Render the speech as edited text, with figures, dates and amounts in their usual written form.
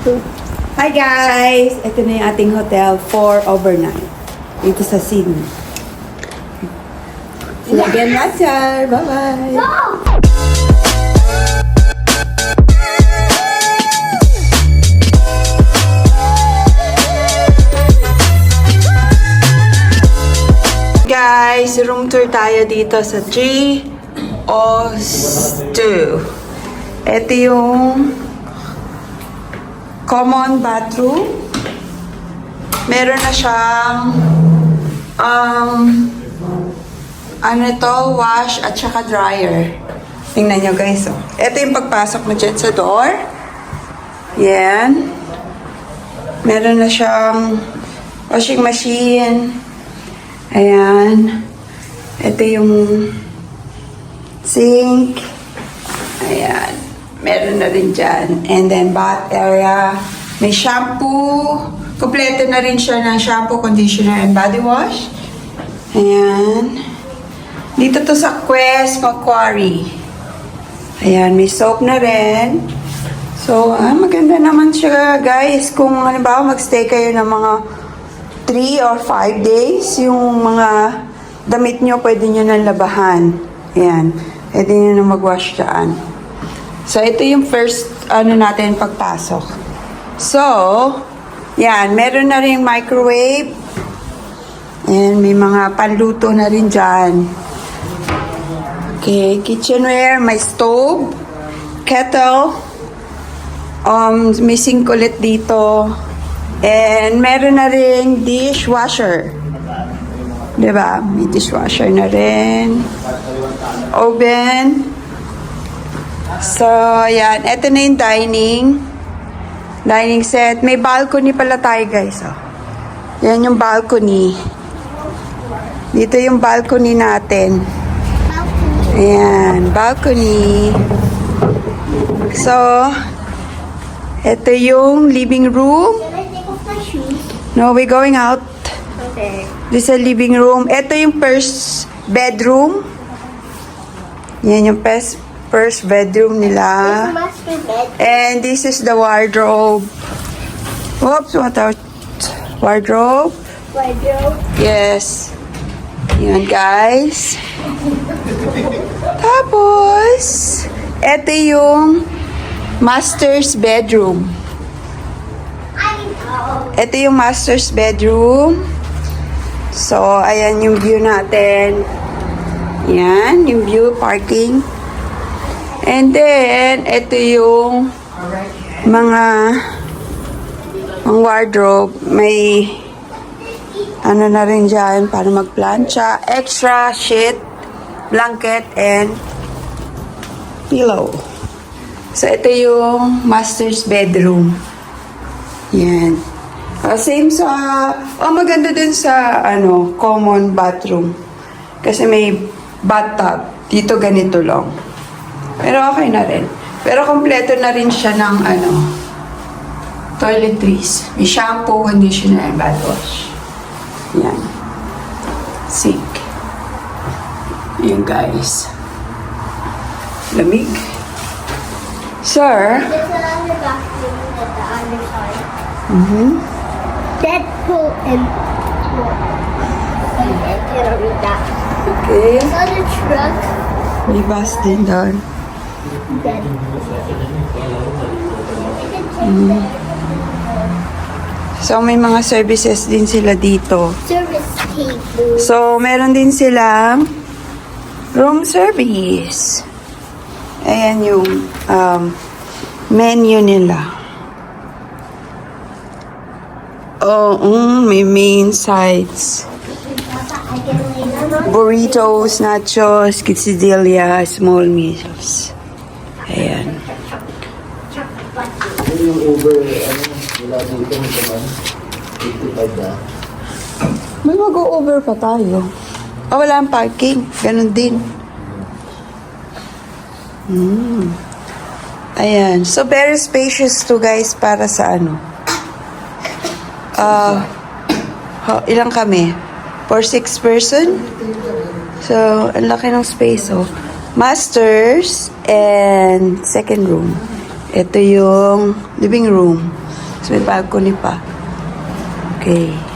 Hi guys! Ito na yung ating hotel for overnight. Dito sa Sydney. See you again, Rachel! Bye-bye! Guys, room tour tayo dito sa G.O.S.2. Ito yung common bathroom. Meron na siyang wash at saka dryer. Tingnan nyo guys, oh. Ito yung pagpasok mo dyan sa door. Yan. Meron na siyang washing machine. Ayan. Ito yung sink. Ayan. Meron na rin dyan. And then, bath area. May shampoo. Kompleto na rin siya ng shampoo, conditioner, and body wash. Ayan. Dito to sa Quest Macquarie. Ayan, may soap na rin. So, maganda naman siya, guys. Kung halimbawa magstay kayo ng mga 3 or 5 days, yung mga damit nyo, pwede nyo nang labahan. Ayan. Pwede nyo na mag-wash dyan. So, ito yung first, natin pagpasok. So, yan. Meron na rin microwave. And may mga panluto na rin dyan. Okay, kitchenware. May stove. Kettle. May sink ulit dito. And meron na rin dishwasher. Diba? May dishwasher na rin. Oven. So, yan. Ito na yung dining set. May balcony pala tayo, guys. Oh. Yan yung balcony. Dito yung balcony natin. Ayan, balcony. So, ito yung living room. Can I take off my shoes? No, we're going out. Okay. This is a living room. Ito yung first bedroom. Yan yung first bedroom nila. This master bed. And this is the wardrobe. Oops, what out? Wardrobe. Wardrobe. Yes. Yan, guys. Tapos, ito yung master's bedroom. Ito yung master's bedroom. So, ayan yung view natin. Yan, yung view, parking. And then, ito yung mga wardrobe. May na rin dyan para magplancha. Extra sheet, blanket, and pillow. So, ito yung master's bedroom. Yan. Same sa, maganda din sa, common bathroom. Kasi may bathtub. Dito ganito lang. Pero okay na rin. Pero kompleto na rin siya ng toiletries. May shampoo, conditioner, and body wash. Yan. Sink. Ayan, guys. Lamig. Sir? There's another bathroom at the other side. Deadpool and I cannot read that. Okay. There's other truck. May bus din doon. So, may mga services din sila dito. Service table. So, meron din silang room service. Ayan yung menu nila. May main sides. Burritos, nachos, quesadilla, small meals. Ayan. Yung Uber, wala dito mo naman, 55 na. May mag-over pa tayo. Wala ang parking. Ganon din. Ayan. So, very spacious to, guys, para sa ilang kami? For 6 person? So, ang laki ng space, oh. Masters and second room. Ito yung living room. So, may balcony pa. Okay.